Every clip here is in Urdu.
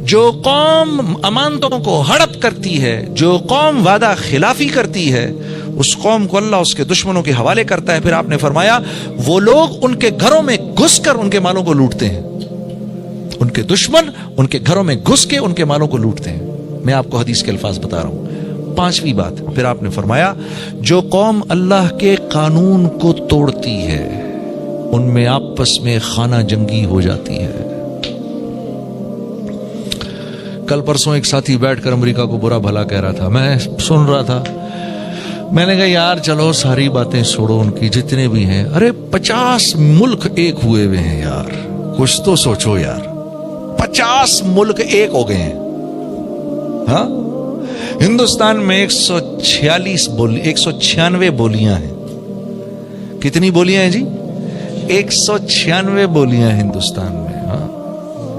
جو قوم امانتوں کو ہڑپ کرتی ہے، جو قوم وعدہ خلافی کرتی ہے، اس قوم کو اللہ اس کے دشمنوں کے حوالے کرتا ہے۔ پھر آپ نے فرمایا وہ لوگ ان کے گھروں میں گھس کر ان کے مالوں کو لوٹتے ہیں، ان کے دشمن ان کے گھروں میں گھس کے ان کے مالوں کو لوٹتے ہیں۔ میں آپ کو حدیث کے الفاظ بتا رہا ہوں۔ پانچویں بات، پھر آپ نے فرمایا جو قوم اللہ کے قانون کو توڑتی ہے ان میں آپس میں خانہ جنگی ہو جاتی ہے۔ کل پرسوں ایک ساتھی بیٹھ کر امریکہ کو برا بھلا کہہ رہا تھا، میں سن رہا تھا، میں نے کہا یار چلو ساری باتیں چھوڑو ان کی، جتنے بھی ہیں، ارے 50 ملک ایک ہوئے ہوئے ہیں یار، کچھ تو سوچو یار، 50 ملک ایک ہو گئے ہیں۔ ہاں، ہندوستان میں 196 بولیاں ہیں۔ کتنی بولیاں ہیں جی؟ 196 بولیاں ہندوستان میں۔ ہاں،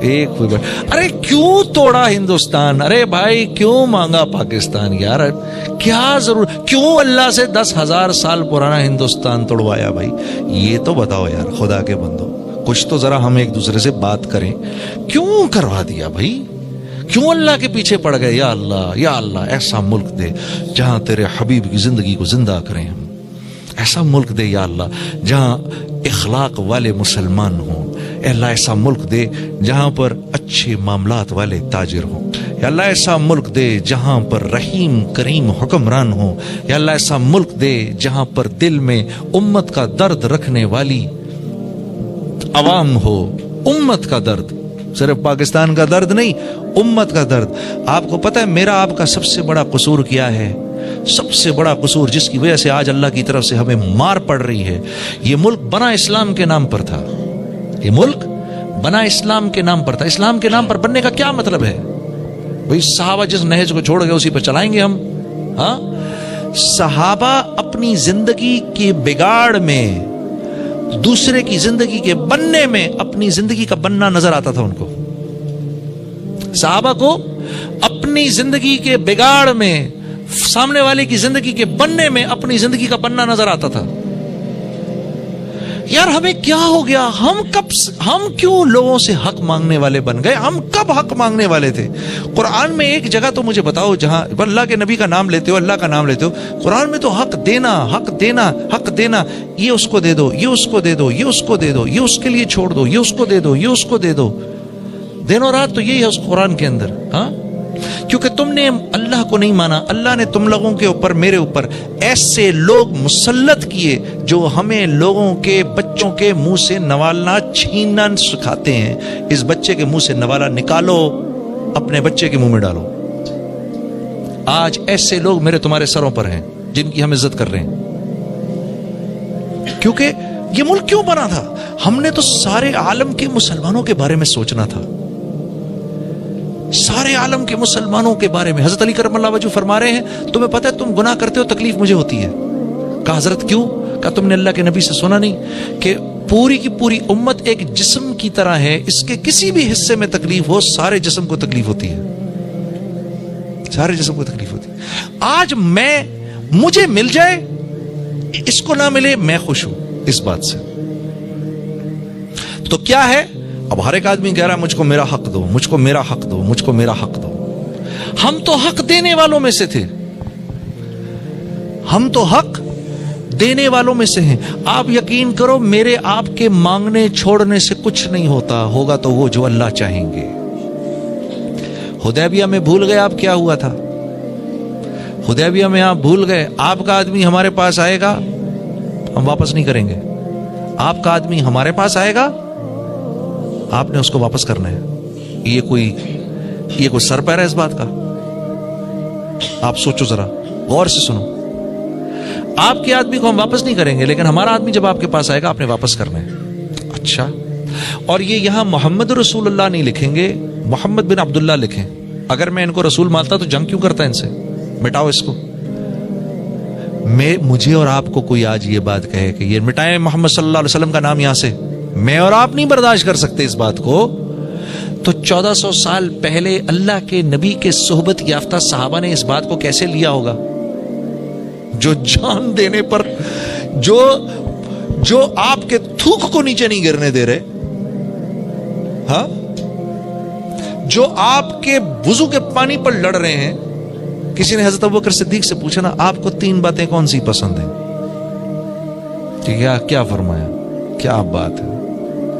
ایک ہوئی بات۔ ارے کیوں توڑا ہندوستان؟ ارے بھائی کیوں مانگا پاکستان یار؟ کیا ضرور؟ کیوں اللہ سے 10,000 سال پرانا ہندوستان توڑوایا بھائی؟ یہ تو بتاؤ یار خدا کے بندو، کچھ تو ذرا ہم ایک دوسرے سے بات کریں۔ کیوں کروا دیا بھائی؟ کیوں اللہ کے پیچھے پڑ گئے؟ یا اللہ ایسا ملک دے جہاں تیرے حبیب کی زندگی کو زندہ کریں ہم، ایسا ملک دے یا اللہ جہاں اخلاق والے مسلمان ہوں، اے اللہ ایسا ملک دے جہاں پر اچھے معاملات والے تاجر ہوں، یا اللہ ایسا ملک دے جہاں پر رحیم کریم حکمران ہوں، یا اللہ ایسا ملک دے جہاں پر دل میں امت کا درد رکھنے والی عوام ہو، امت کا درد، صرف پاکستان کا درد نہیں، امت کا درد۔ آپ کو پتہ ہے میرا آپ کا سب سے بڑا قصور کیا ہے؟ سب سے بڑا قصور جس کی وجہ سے آج اللہ کی طرف سے ہمیں مار پڑ رہی ہے، یہ ملک بنا اسلام کے نام پر تھا۔ یہ ملک بنا اسلام کے نام پر تھا۔ اسلام کے نام پر بننے کا کیا مطلب ہے؟ بھئی صحابہ جس نہج کو چھوڑ گئے اسی پر چلائیں گے ہم؟ ہاں، صحابہ اپنی زندگی کے بگاڑ میں، دوسرے کی زندگی کے بننے میں اپنی زندگی کا بننا نظر آتا تھا ان کو۔ صحابہ کو اپنی زندگی کے بگاڑ میں، سامنے والے کی زندگی کے بننے میں اپنی زندگی کا بننا نظر آتا تھا۔ یار ہمیں کیا ہو گیا؟ ہم کیوں لوگوں سے حق مانگنے والے بن گئے؟ ہم کب حق مانگنے والے تھے؟ قرآن میں ایک جگہ تو مجھے بتاؤ جہاں اللہ کے نبی کا نام لیتے ہو، اللہ کا نام لیتے ہو، قرآن میں تو حق دینا، حق دینا، حق دینا، یہ اس کو دے دو، یہ اس کو دے دو، یہ اس کو دے دو، یہ اس کے لیے چھوڑ دو، یہ اس کو دے دو، یہ اس کو دے دو، دن و رات تو یہی ہے اس قرآن کے اندر۔ ہاں، کیونکہ تم نے اللہ کو نہیں مانا، اللہ نے تم لوگوں کے اوپر، میرے اوپر ایسے لوگ مسلط کیے جو ہمیں لوگوں کے بچوں کے منہ سے نوالنا چھیننا سکھاتے ہیں۔ اس بچے کے منہ سے نوالا نکالو، اپنے بچے کے منہ میں ڈالو۔ آج ایسے لوگ میرے تمہارے سروں پر ہیں جن کی ہم عزت کر رہے ہیں۔ کیونکہ یہ ملک کیوں بنا تھا؟ ہم نے تو سارے عالم کے مسلمانوں کے بارے میں سوچنا تھا، سارے عالم کے مسلمانوں کے بارے میں۔ حضرت علی کرم اللہ وجہ فرما رہے ہیں تمہیں پتہ ہے تم گناہ کرتے ہو تکلیف مجھے ہوتی ہے۔ کہا حضرت کیوں؟ کہا تم نے اللہ کے نبی سے سنا نہیں کہ پوری کی پوری امت ایک جسم کی طرح ہے، اس کے کسی بھی حصے میں تکلیف ہو سارے جسم کو تکلیف ہوتی ہے، سارے جسم کو تکلیف ہوتی ہے۔ آج مجھے مل جائے، اس کو نہ ملے، میں خوش ہوں اس بات سے۔ تو کیا ہے؟ اب ہر ایک آدمی کہہ رہا ہے مجھ کو میرا حق دو، مجھ کو میرا حق دو، مجھ کو میرا حق دو۔ ہم تو حق دینے والوں میں سے تھے، ہم تو حق دینے والوں میں سے ہیں۔ آپ یقین کرو میرے آپ کے مانگنے چھوڑنے سے کچھ نہیں ہوتا، ہوگا تو وہ جو اللہ چاہیں گے۔ حدیبیہ میں بھول گئے آپ کیا ہوا تھا؟ حدیبیہ میں آپ بھول گئے آپ کا آدمی ہمارے پاس آئے گا ہم واپس نہیں کریں گے، آپ کا آدمی ہمارے پاس آئے گا آپ نے اس کو واپس کرنا ہے۔ یہ کوئی سر پیر ہے اس بات کا؟ آپ سوچو ذرا، غور سے سنو۔ آپ کے آدمی کو ہم واپس نہیں کریں گے، لیکن ہمارا آدمی جب آپ کے پاس آئے گا آپ نے واپس کرنا ہے۔ اچھا، اور یہ یہاں محمد رسول اللہ نہیں لکھیں گے، محمد بن عبداللہ لکھیں۔ اگر میں ان کو رسول مانتا تو جنگ کیوں کرتا ہے ان سے؟ مٹاؤ اس کو۔ مجھے اور آپ کو کوئی آج یہ بات کہے کہ یہ مٹائیں محمد صلی اللہ علیہ وسلم کا نام یہاں سے، میں اور آپ نہیں برداشت کر سکتے اس بات کو۔ تو 1400 سال پہلے اللہ کے نبی کے صحبت یافتہ صحابہ نے اس بات کو کیسے لیا ہوگا؟ جو جان دینے پر، جو آپ کے تھوک کو نیچے نہیں گرنے دے رہے، ہاں، جو آپ کے وضو کے پانی پر لڑ رہے ہیں. کسی نے حضرت ابوبکر صدیق سے پوچھا نا آپ کو 3 باتیں کون سی پسند ہیں؟ کیا فرمایا؟ کیا بات ہے،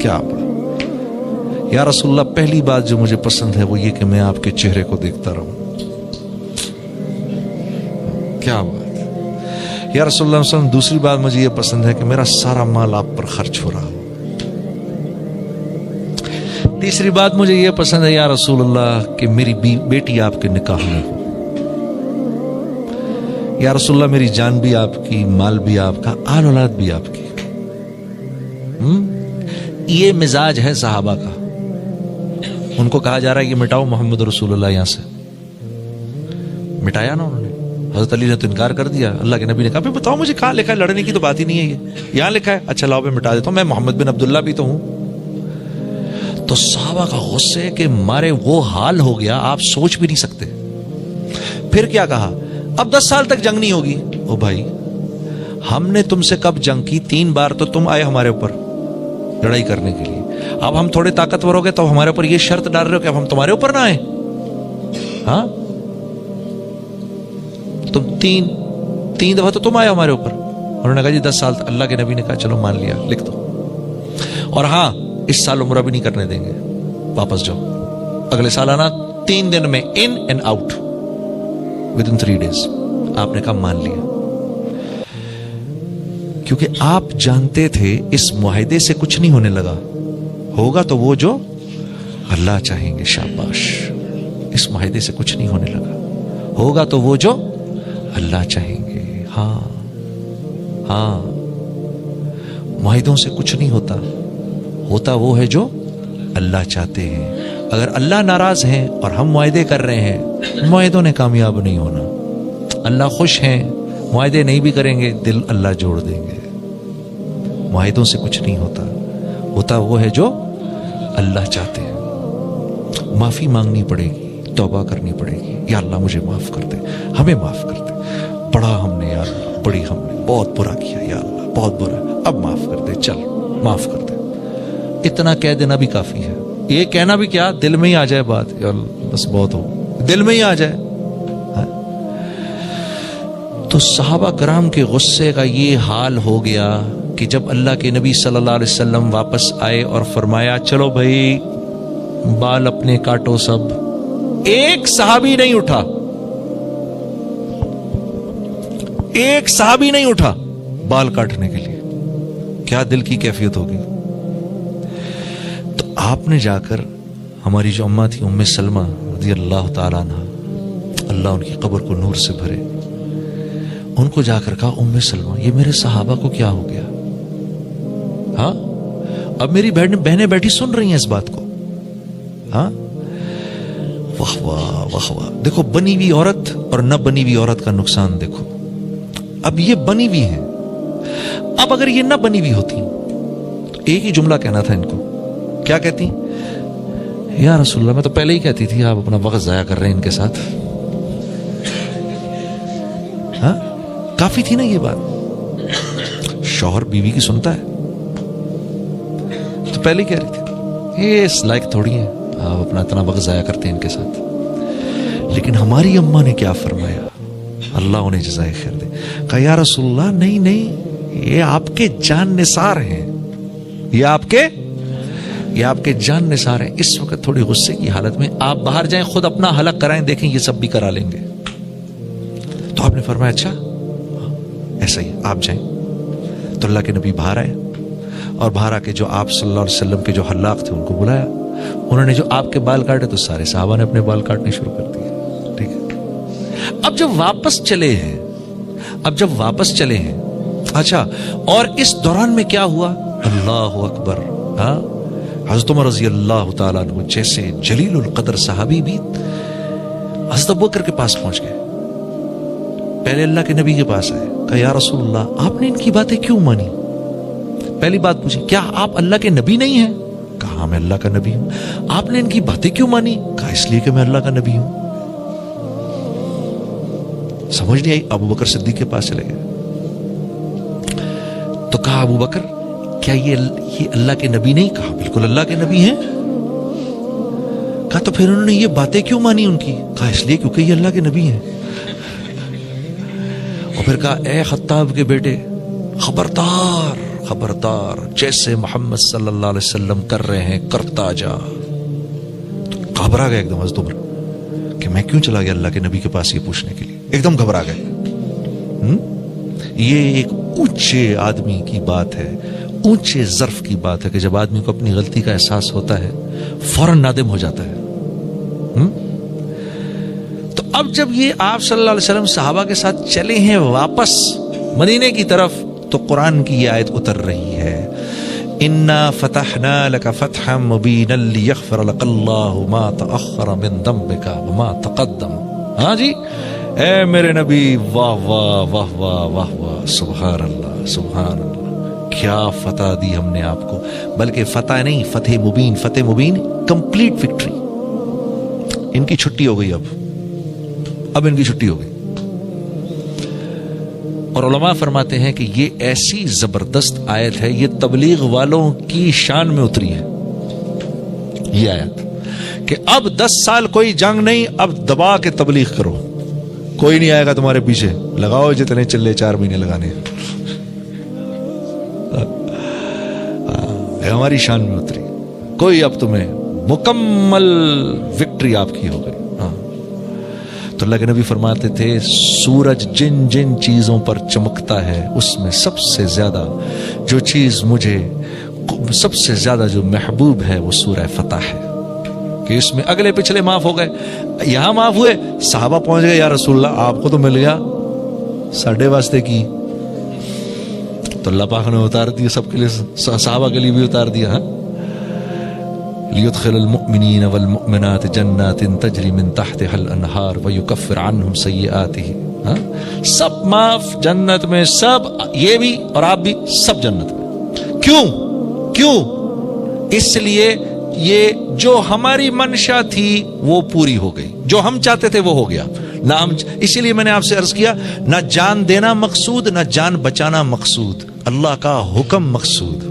کیا بات. یا رسول اللہ پہلی بات جو مجھے پسند ہے وہ یہ کہ میں آپ کے چہرے کو دیکھتا رہوں. کیا بات. یا رسول اللہ صلی اللہ علیہ وسلم دوسری بات مجھے یہ پسند ہے کہ میرا سارا مال آپ پر خرچ ہو رہا ہو. تیسری بات مجھے یہ پسند ہے یا رسول اللہ کہ میری بیٹی آپ کے نکاح میں ہو. یا رسول اللہ میری جان بھی آپ کی، مال بھی آپ کا، آل اولاد بھی آپ کی. یہ مزاج ہے صحابہ کا. ان کو کہا جا رہا ہے یہ مٹاؤ محمد رسول اللہ یہاں سے. مٹایا نا انہوں نے. حضرت علی نے تو انکار کر دیا. اللہ کے نبی نے کہا بتاؤ مجھے کہاں لکھا ہے، لڑنے کی تو بات ہی نہیں ہے، یہ یہاں لکھا ہے. اچھا لاؤ میں مٹا دیتا ہوں، میں محمد بن عبداللہ بھی تو ہوں. تو صحابہ کا غصے کے مارے وہ حال ہو گیا آپ سوچ بھی نہیں سکتے. پھر کیا کہا؟ اب 10 سال تک جنگ نہیں ہوگی. او بھائی ہم نے تم سے کب جنگ کی؟ 3 بار تو تم آئے ہمارے اوپر لڑائی کرنے کے لیے. اب ہم تھوڑے طاقتور ہو گئے تو ہمارے اوپر یہ شرط ڈال رہے ہو کہ اب ہم تمہارے اوپر نہ آئیں. ہاں تم تین دفعہ تو تم آئے ہمارے اوپر. انہوں نے کہا جی 10 سال. اللہ کے نبی نے کہا چلو مان لیا، لکھ دو. اور ہاں اس سال عمرہ بھی نہیں کرنے دیں گے، واپس جاؤ. اگلے سال آنا 3 دن میں in and out with in 3 days. آپ نے کہا مان لیا. کیونکہ آپ جانتے تھے اس معاہدے سے کچھ نہیں ہونے لگا. ہوگا تو وہ جو اللہ چاہیں گے. شاباش. اس معاہدے سے کچھ نہیں ہونے لگا. ہوگا تو وہ جو اللہ چاہیں گے. ہاں ہاں معاہدوں سے کچھ نہیں ہوتا. ہوتا وہ ہے جو اللہ چاہتے ہیں. اگر اللہ ناراض ہیں اور ہم معاہدے کر رہے ہیں، معاہدوں نے کامیاب نہیں ہونا. اللہ خوش ہیں، معاہدے نہیں بھی کریں گے، دل اللہ جوڑ دیں گے. معاہدوں سے کچھ نہیں ہوتا. ہوتا وہ ہے جو اللہ چاہتے ہیں. معافی مانگنی پڑے گی، توبہ کرنی پڑے گی. یا اللہ مجھے معاف کر دے، ہمیں معاف کر دے. بڑا ہم نے یا اللہ، بڑی ہم نے بہت برا کیا یا اللہ، بہت برا، اب معاف کر دے، چل معاف کر دے. اتنا کہہ دینا بھی کافی ہے. یہ کہنا بھی کیا، دل میں ہی آ جائے بات، یا اللہ بس بہت ہو، دل میں ہی آ جائے. تو صحابہ کرام کے غصے کا یہ حال ہو گیا کہ جب اللہ کے نبی صلی اللہ علیہ وسلم واپس آئے اور فرمایا چلو بھائی بال اپنے کاٹو سب. ایک صحابی نہیں اٹھا، ایک صحابی نہیں اٹھا بال کاٹنے کے لیے. کیا دل کی کیفیت ہوگی. تو آپ نے جا کر ہماری جو اماں تھی ام سلمہ رضی اللہ تعالیٰ عنہ، اللہ ان کی قبر کو نور سے بھرے، ان کو جا کر کہا ام سلمہ یہ میرے صحابہ کو کیا ہو گیا. ہاں اب میری بہنیں بیٹھی سن رہی ہیں اس بات کو. ہاں واہ واہ واہ واہ. دیکھو بنی ہوئی عورت اور نہ بنی ہوئی عورت کا نقصان دیکھو. اب یہ بنی ہوئی ہیں، اب اگر یہ نہ بنی ہوئی ہوتی تو ایک ہی جملہ کہنا تھا ان کو. کیا کہتی؟ یا رسول اللہ میں تو پہلے ہی کہتی تھی آپ اپنا وقت ضائع کر رہے ہیں ان کے ساتھ. ہاں کافی تھی نا یہ بات. شوہر بیوی کی سنتا ہے تو پہلے کہہ رہی تھی یہ اس لائق تھوڑی ہیں آپ اپنا اتنا وقت ضائع کرتے ہیں ان کے ساتھ. لیکن ہماری اماں نے کیا فرمایا، اللہ انہیں جزائے خیر دے. کہا یا رسول اللہ نہیں نہیں یہ آپ کے جان نثار ہیں، یہ آپ کے جان نثار ہیں. اس وقت تھوڑی غصے کی حالت میں آپ باہر جائیں، خود اپنا حلق کرائیں، دیکھیں یہ سب بھی کرا لیں گے. تو آپ نے فرمایا اچھا ایسا ہی آپ جائیں. تو اللہ کے نبی باہر آئے اور باہر آ کے جو آپ صلی اللہ علیہ وسلم کے جو حلاق تھے ان کو بلایا. انہوں نے جو آپ کے بال کاٹے تو سارے صحابہ نے اپنے بال کاٹنے شروع کر دیے. ٹھیک ہے. اب جب واپس چلے ہیں اچھا، اور اس دوران میں کیا ہوا؟ اللہ اکبر. ہاں حضرت عمر رضی اللہ تعالیٰ عنہ جیسے جلیل القدر صحابی بھی حضرت ابوبکر کے پاس پہنچ گئے. پہلے اللہ کے نبی کے پاس آئے. کہا یا رسول اللہ آپ نے ان کی باتیں کیوں مانی؟ پہلی بات پوچھی کیا آپ اللہ کے نبی نہیں ہیں؟ کہا میں اللہ کا نبی ہوں. آپ نے ان کی باتیں کیوں مانی؟ کہا اس لیے کہ میں اللہ کا نبی ہوں. سمجھ نہیں آئی. ابوبکر صدیق کے پاس چلے گئے تو کہا ابوبکر کیا یہ اللہ کے نبی نہیں؟ کہا بالکل اللہ کے نبی ہیں. کہا تو پھر انہوں نے یہ باتیں کیوں مانی ان کی؟ کہا اس لیے کیونکہ یہ اللہ کے نبی ہیں. اور پھر کہا اے خطاب کے بیٹے خبردار خبردار، جیسے محمد صلی اللہ علیہ وسلم کر رہے ہیں کرتا جا. تو گھبرا گیا ایک دم حضرت عمر کہ میں کیوں چلا گیا اللہ کے نبی کے پاس یہ پوچھنے کے لیے، ایک دم گھبرا گئے. یہ ایک اونچے آدمی کی بات ہے، اونچے ظرف کی بات ہے کہ جب آدمی کو اپنی غلطی کا احساس ہوتا ہے فوراً نادم ہو جاتا ہے. تو اب جب یہ آپ صلی اللہ علیہ وسلم صحابہ کے ساتھ چلے ہیں واپس مدینے کی طرف تو قرآن کی یہ آیت اتر رہی ہے، انا فتحنا لك فتحا مبینا لیغفر لك اللہ ما تأخر من ذنبك وما تقدم. ہاں جی اے میرے نبی، واہ واہ واہ واہ واہ واہ، سبحان اللہ سبحان اللہ، کیا فتح دی ہم نے آپ کو. بلکہ فتح نہیں، فتح مبین، فتح مبین کمپلیٹ وکٹری. ان کی چھٹی ہو گئی، اب ان کی چھٹی ہو گئی. اور علماء فرماتے ہیں کہ یہ ایسی زبردست آیت ہے، یہ تبلیغ والوں کی شان میں اتری ہے یہ آیت کہ اب 10 سال کوئی جنگ نہیں، اب دبا کے تبلیغ کرو، کوئی نہیں آئے گا تمہارے پیچھے، لگاؤ جتنے چلے 4 مہینے لگانے. ہماری شان میں اتری، کوئی اب تمہیں مکمل وکٹری آپ کی ہو گئی. تو اللہ کے نبی فرماتے تھے سورج جن جن چیزوں پر چمکتا ہے اس میں سب سے زیادہ جو چیز مجھے سب سے زیادہ جو محبوب ہے وہ سورہ فتح ہے، کہ اس میں اگلے پچھلے معاف ہو گئے، یہاں معاف ہوئے. صحابہ پہنچ گئے یا رسول اللہ آپ کو تو مل گیا، ساڈے واسطے کی. تو اللہ پاک نے اتار دیا سب کے لیے، صحابہ کے لیے بھی اتار دیا. لِيُدْخِلَ الْمُؤْمِنِينَ وَالْمُؤْمِنَاتِ جَنَّاتٍ تَجْرِي مِن تَحْتِهَا الْأَنْهَارُ وَيُكَفِّرُ عَنْهُمْ سَيِّئَاتِهِمْ. سب معاف جنت میں، سب یہ بھی اور آپ بھی سب جنت میں. کیوں؟ اس لیے یہ جو ہماری منشا تھی وہ پوری ہو گئی، جو ہم چاہتے تھے وہ ہو گیا. نہ ہم، اسی لیے میں نے آپ سے عرض کیا، نہ جان دینا مقصود، نہ جان بچانا مقصود، اللہ کا حکم مقصود.